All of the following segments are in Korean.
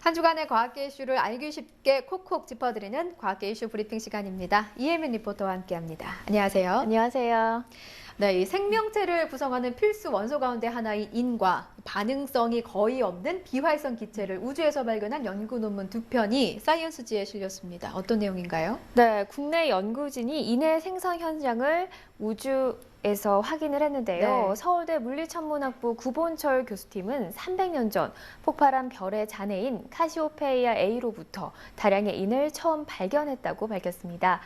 한 주간의 과학계 이슈를 알기 쉽게 콕콕 짚어드리는 과학계 이슈 브리핑 시간입니다. 이혜민 리포터와 함께합니다. 안녕하세요. 안녕하세요. 네, 이 생명체를 구성하는 필수 원소 가운데 하나인 인과 반응성이 거의 없는 비활성 기체를 우주에서 발견한 연구 논문 2편이 사이언스지에 실렸습니다. 어떤 내용인가요? 네, 국내 연구진이 인의 생성 현장을 우주에서 확인을 했는데요. 네. 서울대 물리천문학부 구본철 교수팀은 300년 전 폭발한 별의 잔해인 카시오페이아 A로부터 다량의 인을 처음 발견했다고 밝혔습니다.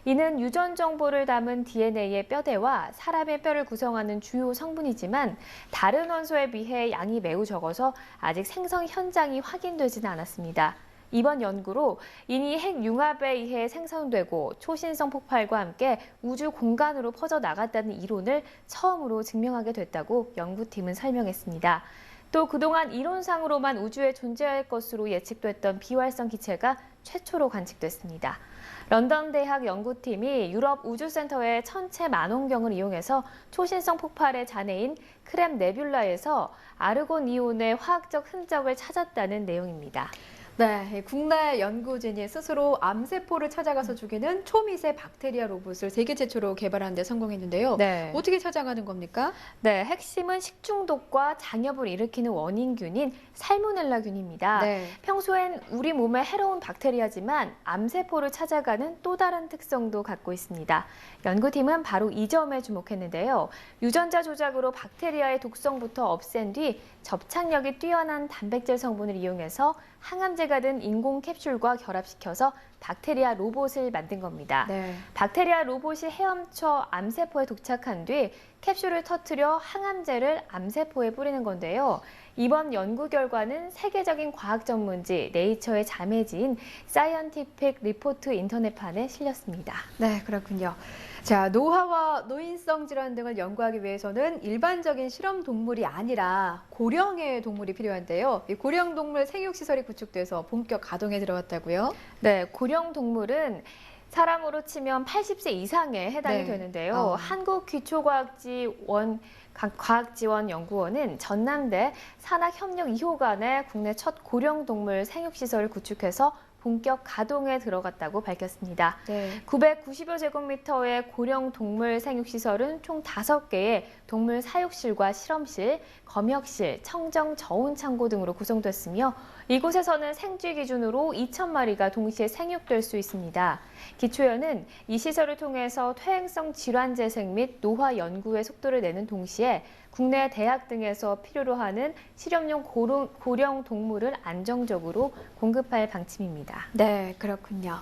이는 유전 정보를 담은 DNA의 뼈대와 사람의 뼈를 구성하는 주요 성분이지만 다른 원소에 비해 양이 매우 적어서 아직 생성 현장이 확인되지는 않았습니다. 이번 연구로 인이 핵융합에 의해 생성되고 초신성 폭발과 함께 우주 공간으로 퍼져나갔다는 이론을 처음으로 증명하게 됐다고 연구팀은 설명했습니다. 또 그동안 이론상으로만 우주에 존재할 것으로 예측됐던 비활성 기체가 최초로 관측됐습니다. 런던 대학 연구팀이 유럽 우주센터의 천체 만원경을 이용해서 초신성 폭발의 잔해인 크렘 네뷸라에서 아르곤 이온의 화학적 흔적을 찾았다는 내용입니다. 네, 국내 연구진이 스스로 암세포를 찾아가서 죽이는 초미세 박테리아 로봇을 세계 최초로 개발하는 데 성공했는데요. 네. 어떻게 찾아가는 겁니까? 네, 핵심은 식중독과 장염을 일으키는 원인균인 살모넬라균입니다. 네. 평소엔 우리 몸에 해로운 박테리아지만 암세포를 찾아가는 또 다른 특성도 갖고 있습니다. 연구팀은 바로 이 점에 주목했는데요. 유전자 조작으로 박테리아의 독성부터 없앤 뒤 접착력이 뛰어난 단백질 성분을 이용해서 항암제가 된 인공 캡슐과 결합시켜서 박테리아 로봇을 만든 겁니다. 네. 박테리아 로봇이 헤엄쳐 암세포에 도착한 뒤 캡슐을 터뜨려 항암제를 암세포에 뿌리는 건데요. 이번 연구 결과는 세계적인 과학 전문지 네이처의 자매지인 사이언티픽 리포트 인터넷판에 실렸습니다. 네, 그렇군요. 자, 노화와 노인성 질환 등을 연구하기 위해서는 일반적인 실험 동물이 아니라 고령의 동물이 필요한데요. 이 고령 동물 생육시설이 구축돼서 본격 가동에 들어갔다고요? 네, 고령 동물은 사람으로 치면 80세 이상에 해당이 네. 되는데요. 한국기초과학지원연구원은 전남대 산학협력 2호 간에 국내 첫 고령동물 생육시설을 구축해서 본격 가동에 들어갔다고 밝혔습니다. 네. 990여 제곱미터의 고령 동물 생육시설은 총 5개의 동물 사육실과 실험실, 검역실, 청정 저온 창고 등으로 구성됐으며 이곳에서는 생쥐 기준으로 2,000마리가 동시에 생육될 수 있습니다. 기초연은 이 시설을 통해서 퇴행성 질환 재생 및 노화 연구의 속도를 내는 동시에 국내 대학 등에서 필요로 하는 실험용 고령 동물을 안정적으로 공급할 방침입니다. 네, 그렇군요.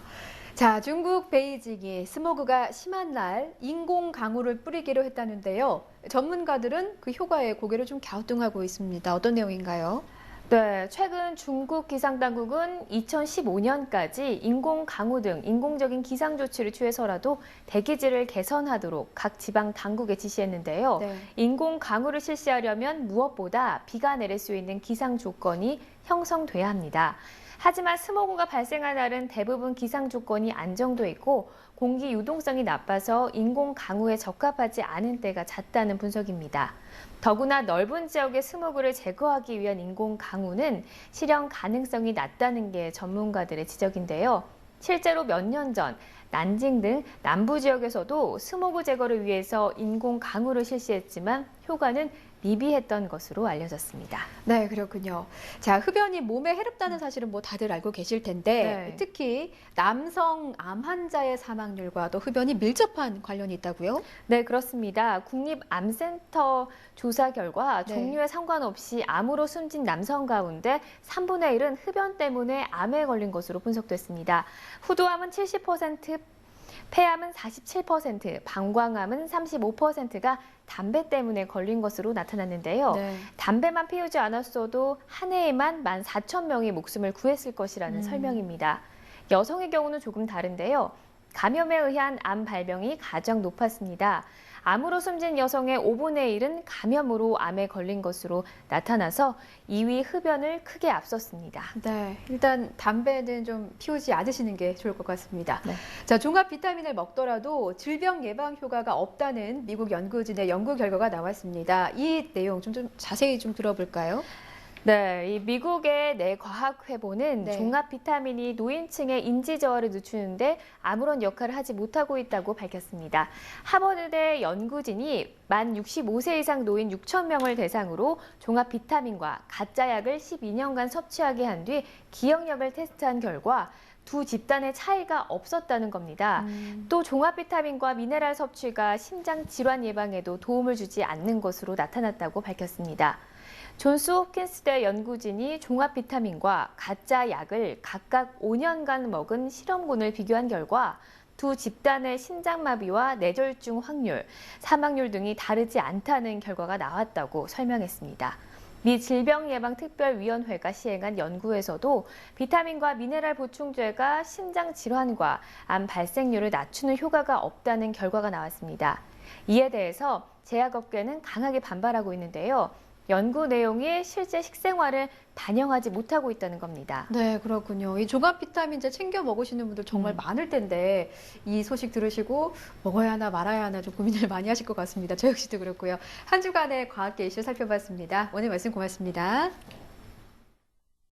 자, 중국 베이징이 스모그가 심한 날 인공 강우를 뿌리기로 했다는데요. 전문가들은 그 효과에 고개를 좀 갸우뚱하고 있습니다. 어떤 내용인가요? 네, 최근 중국 기상당국은 2015년까지 인공 강우 등 인공적인 기상 조치를 취해서라도 대기질을 개선하도록 각 지방 당국에 지시했는데요. 네. 인공 강우를 실시하려면 무엇보다 비가 내릴 수 있는 기상 조건이 형성돼야 합니다. 하지만 스모그가 발생한 날은 대부분 기상 조건이 안정돼 있고 공기 유동성이 나빠서 인공 강우에 적합하지 않은 때가 잦다는 분석입니다. 더구나 넓은 지역의 스모그를 제거하기 위한 인공 강우는 실현 가능성이 낮다는 게 전문가들의 지적인데요. 실제로 몇 년 전 난징 등 남부 지역에서도 스모그 제거를 위해서 인공 강우를 실시했지만 효과는 미비했던 것으로 알려졌습니다. 네, 그렇군요. 자, 흡연이 몸에 해롭다는 사실은 뭐 다들 알고 계실 텐데 네. 특히 남성 암 환자의 사망률과 또 흡연이 밀접한 관련이 있다고요? 네, 그렇습니다. 국립암센터 조사 결과 네. 종류에 상관없이 암으로 숨진 남성 가운데 3분의 1은 흡연 때문에 암에 걸린 것으로 분석됐습니다. 후두암은 70%, 폐암은 47%, 방광암은 35%가 담배 때문에 걸린 것으로 나타났는데요. 네. 담배만 피우지 않았어도 한 해에만 14,000명이 목숨을 구했을 것이라는 설명입니다. 여성의 경우는 조금 다른데요. 감염에 의한 암 발병이 가장 높았습니다. 암으로 숨진 여성의 5분의 1은 감염으로 암에 걸린 것으로 나타나서 2위 흡연을 크게 앞섰습니다. 네, 일단 담배는 좀 피우지 않으시는 게 좋을 것 같습니다. 네. 자, 종합 비타민을 먹더라도 질병 예방 효과가 없다는 미국 연구진의 연구 결과가 나왔습니다. 이 내용 좀 자세히 좀 들어볼까요? 네, 이 미국의 뇌과학회보는 네. 종합 비타민이 노인층의 인지 저하를 늦추는데 아무런 역할을 하지 못하고 있다고 밝혔습니다. 하버드대 연구진이 만 65세 이상 노인 6천 명을 대상으로 종합 비타민과 가짜 약을 12년간 섭취하게 한 뒤 기억력을 테스트한 결과 두 집단의 차이가 없었다는 겁니다. 또 종합 비타민과 미네랄 섭취가 심장 질환 예방에도 도움을 주지 않는 것으로 나타났다고 밝혔습니다. 존스 홉킨스대 연구진이 종합 비타민과 가짜 약을 각각 5년간 먹은 실험군을 비교한 결과 두 집단의 심장마비와 뇌졸중 확률, 사망률 등이 다르지 않다는 결과가 나왔다고 설명했습니다. 미 질병예방특별위원회가 시행한 연구에서도 비타민과 미네랄 보충제가 심장 질환과 암 발생률을 낮추는 효과가 없다는 결과가 나왔습니다. 이에 대해서 제약업계는 강하게 반발하고 있는데요. 연구 내용이 실제 식생활을 반영하지 못하고 있다는 겁니다. 네, 그렇군요. 이 종합 비타민제 챙겨 먹으시는 분들 정말 많을 텐데 이 소식 들으시고 먹어야 하나 말아야 하나 좀 고민을 많이 하실 것 같습니다. 저 역시도 그렇고요. 한 주간의 과학계 이슈 살펴봤습니다. 오늘 말씀 고맙습니다.